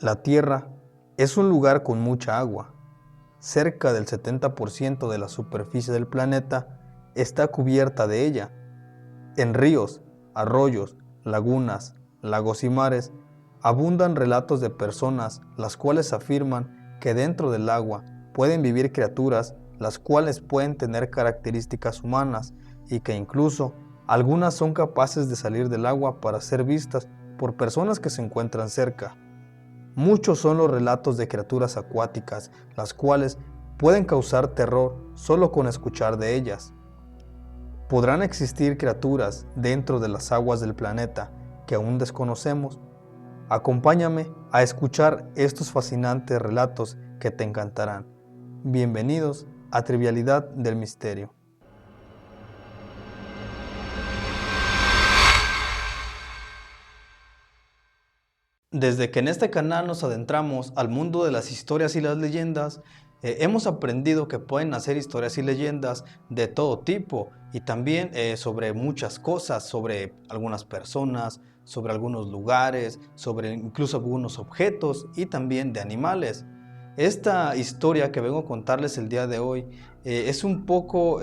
La Tierra es un lugar con mucha agua. Cerca del 70% de la superficie del planeta está cubierta de ella. En ríos, arroyos, lagunas, lagos y mares abundan relatos de personas las cuales afirman que dentro del agua pueden vivir criaturas las cuales pueden tener características humanas y que incluso algunas son capaces de salir del agua para ser vistas por personas que se encuentran cerca. Muchos son los relatos de criaturas acuáticas, las cuales pueden causar terror solo con escuchar de ellas. ¿Podrán existir criaturas dentro de las aguas del planeta que aún desconocemos? Acompáñame a escuchar estos fascinantes relatos que te encantarán. Bienvenidos a Trivialidad del Misterio. Desde que en este canal nos adentramos al mundo de las historias y las leyendas, hemos aprendido que pueden nacer historias y leyendas de todo tipo y también sobre muchas cosas, sobre algunas personas, sobre algunos lugares, sobre incluso algunos objetos y también de animales. Esta historia que vengo a contarles el día de hoy es un poco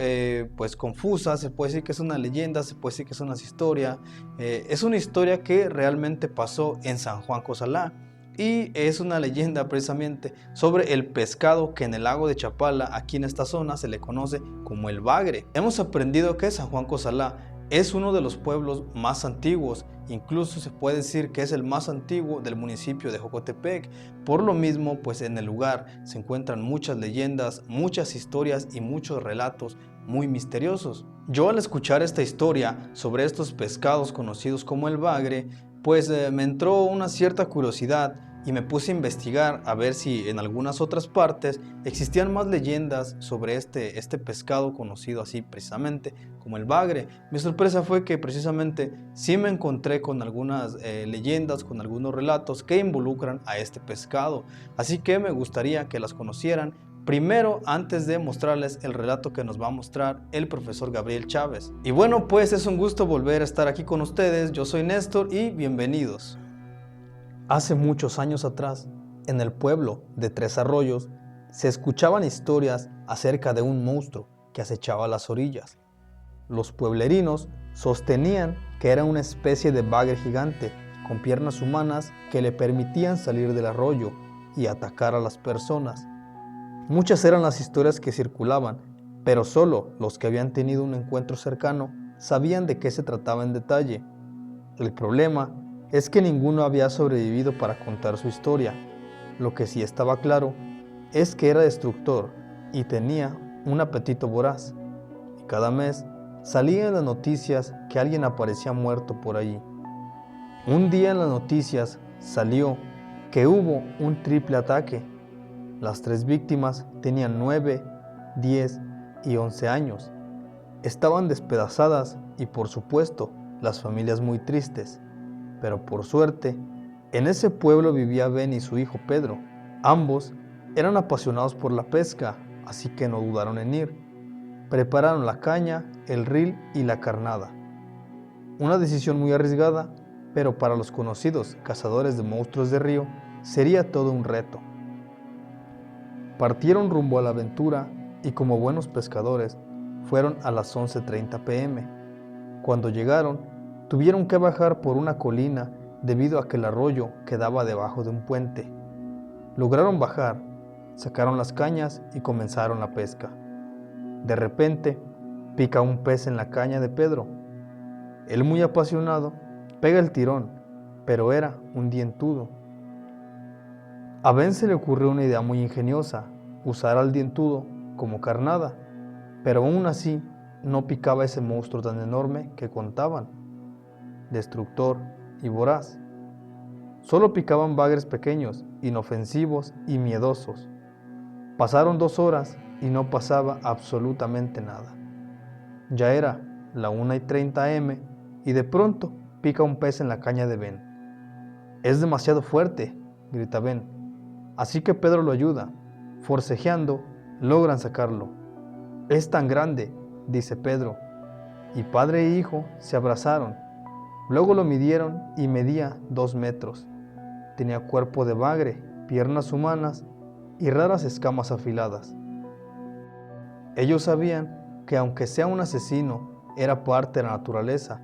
pues confusa, se puede decir que es una leyenda, se puede decir que es una historia. Es una historia que realmente pasó en San Juan Cosalá y es una leyenda precisamente sobre el pescado que en el lago de Chapala, aquí en esta zona, se le conoce como el bagre. Hemos aprendido que San Juan Cosalá es uno de los pueblos más antiguos, incluso se puede decir que es el más antiguo del municipio de Jocotepec. Por lo mismo, pues en el lugar se encuentran muchas leyendas, muchas historias y muchos relatos muy misteriosos. Yo al escuchar esta historia sobre estos pescados conocidos como el bagre, pues me entró una cierta curiosidad y me puse a investigar a ver si en algunas otras partes existían más leyendas sobre este pescado conocido así precisamente como el bagre. Mi sorpresa fue que precisamente sí me encontré con algunas leyendas, con algunos relatos que involucran a este pescado, así que me gustaría que las conocieran. Primero, antes de mostrarles el relato que nos va a mostrar el profesor Gabriel Chávez. Y bueno, pues es un gusto volver a estar aquí con ustedes. Yo soy Néstor y bienvenidos. Hace muchos años atrás, en el pueblo de Tres Arroyos, se escuchaban historias acerca de un monstruo que acechaba las orillas. Los pueblerinos sostenían que era una especie de bagre gigante con piernas humanas que le permitían salir del arroyo y atacar a las personas. Muchas eran las historias que circulaban, pero solo los que habían tenido un encuentro cercano sabían de qué se trataba en detalle. El problema es que ninguno había sobrevivido para contar su historia. Lo que sí estaba claro es que era destructor y tenía un apetito voraz. Y cada mes salía en las noticias que alguien aparecía muerto por allí. Un día en las noticias salió que hubo un triple ataque. Las 3 víctimas tenían 9, 10 y 11 años. Estaban despedazadas y por supuesto las familias muy tristes. Pero por suerte, en ese pueblo vivía Ben y su hijo Pedro. Ambos eran apasionados por la pesca, así que no dudaron en ir. Prepararon la caña, el reel y la carnada. Una decisión muy arriesgada, pero para los conocidos cazadores de monstruos de río sería todo un reto. Partieron rumbo a la aventura y como buenos pescadores fueron a las 11:30 p.m. Cuando llegaron, tuvieron que bajar por una colina debido a que el arroyo quedaba debajo de un puente. Lograron bajar, sacaron las cañas y comenzaron la pesca. De repente, pica un pez en la caña de Pedro. Él, muy apasionado, pega el tirón, pero era un dientudo. A Ben se le ocurrió una idea muy ingeniosa, usar al dientudo como carnada, pero aún así no picaba ese monstruo tan enorme que contaban, destructor y voraz. Solo picaban bagres pequeños, inofensivos y miedosos. Pasaron 2 horas y no pasaba absolutamente nada. Ya era la 1:30 am y de pronto pica un pez en la caña de Ben. «Es demasiado fuerte», grita Ben. Así que Pedro lo ayuda. Forcejeando, logran sacarlo. «Es tan grande», dice Pedro. Y padre e hijo se abrazaron. Luego lo midieron y medía 2 metros. tenía cuerpo de bagre, piernas humanas y raras escamas afiladas. Ellos sabían que aunque sea un asesino, era parte de la naturaleza,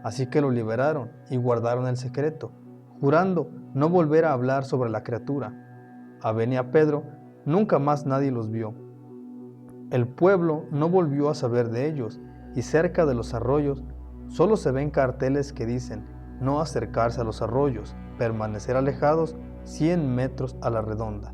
así que lo liberaron y guardaron el secreto, jurando no volver a hablar sobre la criatura. A Ben y a Pedro nunca más nadie los vio. El pueblo no volvió a saber de ellos, y cerca de los arroyos solo se ven carteles que dicen no acercarse a los arroyos, permanecer alejados 100 metros a la redonda.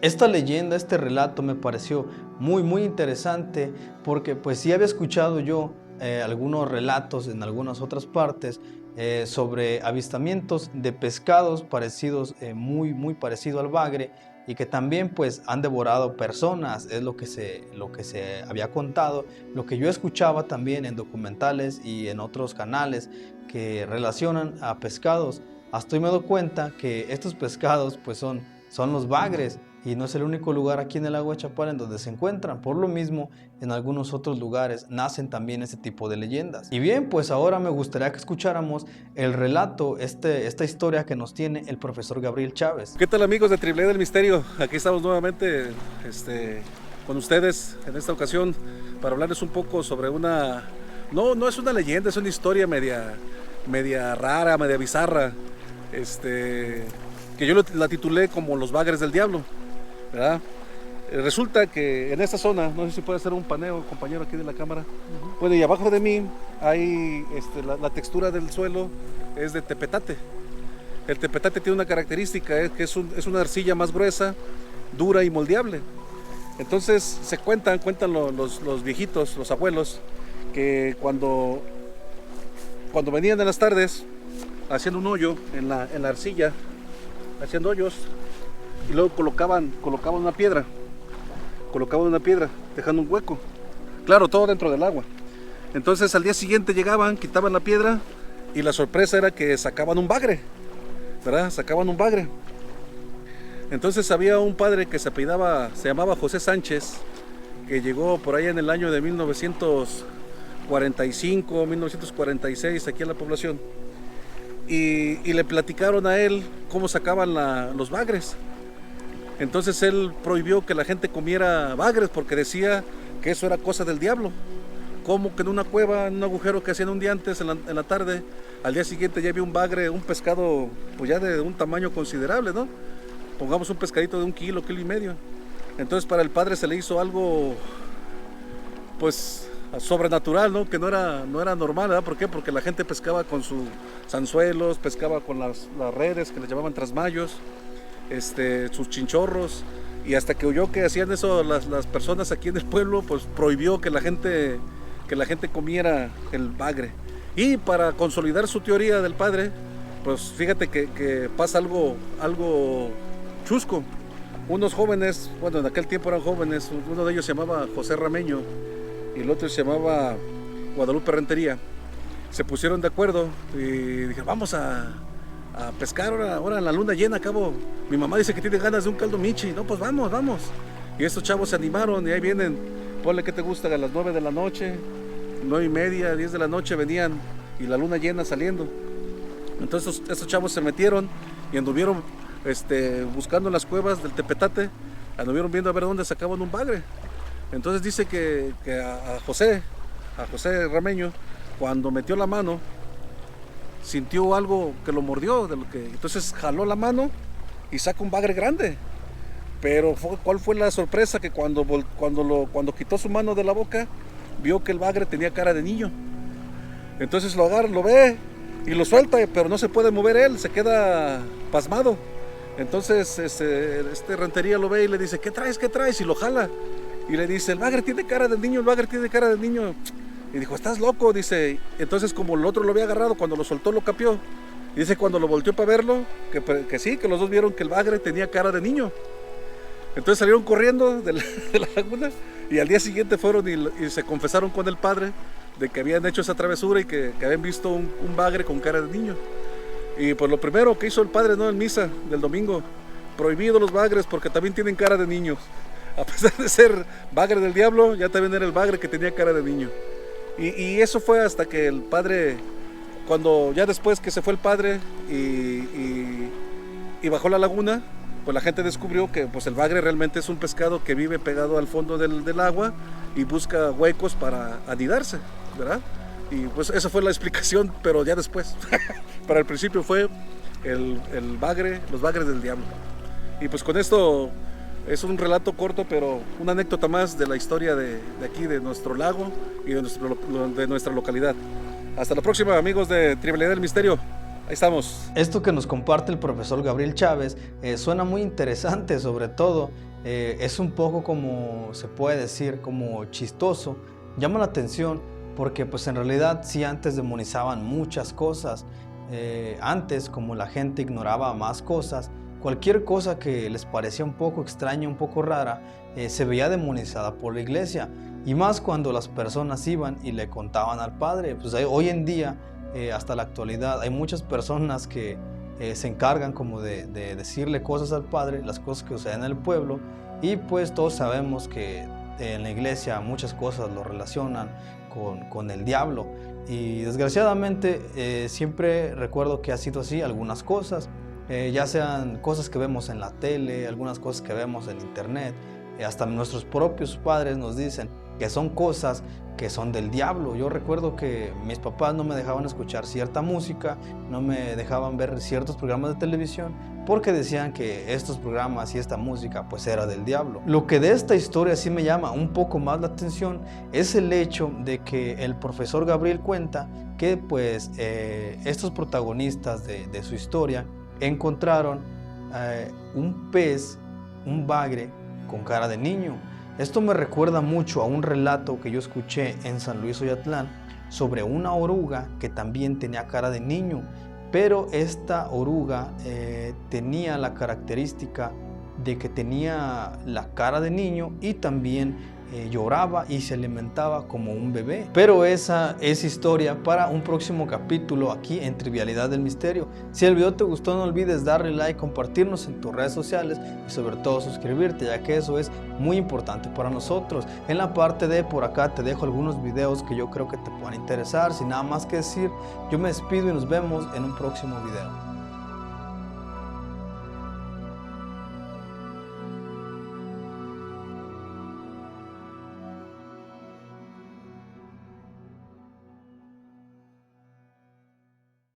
Esta leyenda, este relato me pareció muy interesante porque pues sí había escuchado yo algunos relatos en algunas otras partes sobre avistamientos de pescados parecidos, muy parecido al bagre, y que también pues han devorado personas, es lo que se había contado, lo que yo escuchaba también en documentales y en otros canales que relacionan a pescados. Hasta hoy me doy cuenta que estos pescados pues son los bagres, y no es el único lugar aquí en el lago de Chapala en donde se encuentran. Por lo mismo, en algunos otros lugares nacen también este tipo de leyendas. Y bien, pues ahora me gustaría que escucháramos el relato, esta historia que nos tiene el profesor Gabriel Chávez. ¿Qué tal, amigos de Triple del Misterio? Aquí estamos nuevamente con ustedes en esta ocasión para hablarles un poco sobre una... No es una leyenda, es una historia media rara, media bizarra, que yo la titulé como Los Bagres del Diablo, ¿verdad? Resulta que en esta zona, no sé si puede hacer un paneo, compañero, aquí de la cámara. Bueno, y abajo de mí hay la textura del suelo es de tepetate. El tepetate tiene una característica, que es una arcilla más gruesa, dura y moldeable. Entonces se cuentan los viejitos, los abuelos, que cuando venían en las tardes haciendo un hoyo en la arcilla, haciendo hoyos, y luego colocaban una piedra, dejando un hueco, claro, todo dentro del agua. Entonces al día siguiente llegaban, quitaban la piedra, y la sorpresa era que sacaban un bagre, ¿verdad? Sacaban un bagre. Entonces había un padre que se llamaba José Sánchez, que llegó por ahí en el año de 1945, 1946 aquí a la población, y le platicaron a él cómo sacaban los bagres. Entonces él prohibió que la gente comiera bagres porque decía que eso era cosa del diablo. Como que en una cueva, en un agujero que hacían un día antes en la tarde, al día siguiente ya había un bagre, un pescado pues ya de un tamaño considerable, ¿no? Pongamos un pescadito de 1 kilo, 1,5 kilos. Entonces para el padre se le hizo algo pues sobrenatural, ¿no? Que no era normal, ¿verdad? ¿Por qué? Porque la gente pescaba con sus anzuelos, pescaba con las redes que les llamaban trasmayos, sus chinchorros, y hasta que oyó que hacían eso las personas aquí en el pueblo, pues prohibió que la gente comiera el bagre. Y para consolidar su teoría del padre, pues fíjate que pasa algo chusco. Unos jóvenes, bueno, en aquel tiempo eran jóvenes, uno de ellos se llamaba José Rameño y el otro se llamaba Guadalupe Rentería. Se pusieron de acuerdo y dijeron, vamos a pescar ahora en la luna llena. Acabo, mi mamá dice que tiene ganas de un caldo michi. No, pues vamos. Y estos chavos se animaron y ahí vienen, ponle que te gusta, a las 9 de la noche, 9:30, 10 de la noche venían, y la luna llena saliendo. Entonces estos chavos se metieron y anduvieron buscando en las cuevas del tepetate, anduvieron viendo a ver dónde sacaban un bagre. Entonces dice que a José Rameño, cuando metió la mano, sintió algo que lo mordió, entonces jaló la mano y saca un bagre grande. Pero ¿cuál fue la sorpresa? Que cuando quitó su mano de la boca, vio que el bagre tenía cara de niño. Entonces lo agarra, lo ve y lo suelta, pero no se puede mover él, se queda pasmado. Entonces Rentería lo ve y le dice, ¿qué traes? Y lo jala y le dice, el bagre tiene cara de niño. Y dijo, ¿estás loco? Dice. Entonces, como el otro lo había agarrado, cuando lo soltó lo capió. Y dice, cuando lo volteó para verlo, que sí, que los dos vieron que el bagre tenía cara de niño. Entonces salieron corriendo de la laguna, y al día siguiente fueron y se confesaron con el padre de que habían hecho esa travesura y que habían visto un bagre con cara de niño. Y pues lo primero que hizo el padre, ¿no?, en misa del domingo, prohibido los bagres porque también tienen cara de niños. A pesar de ser bagre del diablo, ya también era el bagre que tenía cara de niño. Y eso fue hasta que el padre, cuando ya después que se fue el padre y bajó la laguna, pues la gente descubrió que pues el bagre realmente es un pescado que vive pegado al fondo del agua y busca huecos para anidarse, ¿verdad? Y pues esa fue la explicación, pero ya después. Para el principio fue el bagre, los bagres del diablo. Y pues con esto es un relato corto, pero una anécdota más de la historia de aquí, de nuestro lago y de nuestra localidad. Hasta la próxima, amigos de Trivialidad del Misterio. Ahí estamos. Esto que nos comparte el profesor Gabriel Chávez suena muy interesante, sobre todo es un poco, como se puede decir, como chistoso. Llama la atención porque pues en realidad sí antes demonizaban muchas cosas. Antes, como la gente ignoraba más cosas, cualquier cosa que les parecía un poco extraña, un poco rara, se veía demonizada por la iglesia. Y más cuando las personas iban y le contaban al padre. Pues hoy en día, hasta la actualidad, hay muchas personas que se encargan como de decirle cosas al padre, las cosas que suceden en el pueblo. Y pues todos sabemos que en la iglesia muchas cosas lo relacionan con el diablo. Y desgraciadamente siempre recuerdo que ha sido así algunas cosas. Ya sean cosas que vemos en la tele, algunas cosas que vemos en internet, hasta nuestros propios padres nos dicen que son cosas que son del diablo. Yo recuerdo que mis papás no me dejaban escuchar cierta música, no me dejaban ver ciertos programas de televisión, porque decían que estos programas y esta música pues era del diablo. Lo que de esta historia sí me llama un poco más la atención es el hecho de que el profesor Gabriel cuenta que pues estos protagonistas de su historia encontraron un pez, un bagre con cara de niño. Esto me recuerda mucho a un relato que yo escuché en San Luis Oyatlán sobre una oruga que también tenía cara de niño, pero esta oruga tenía la característica de que tenía la cara de niño y también lloraba y se alimentaba como un bebé. Pero esa es historia para un próximo capítulo aquí en Trivialidad del Misterio. Si el video te gustó, no olvides darle like, compartirnos en tus redes sociales y sobre todo suscribirte, ya que eso es muy importante para nosotros. En la parte de por acá te dejo algunos videos que yo creo que te puedan interesar. Sin nada más que decir, yo me despido y nos vemos en un próximo video.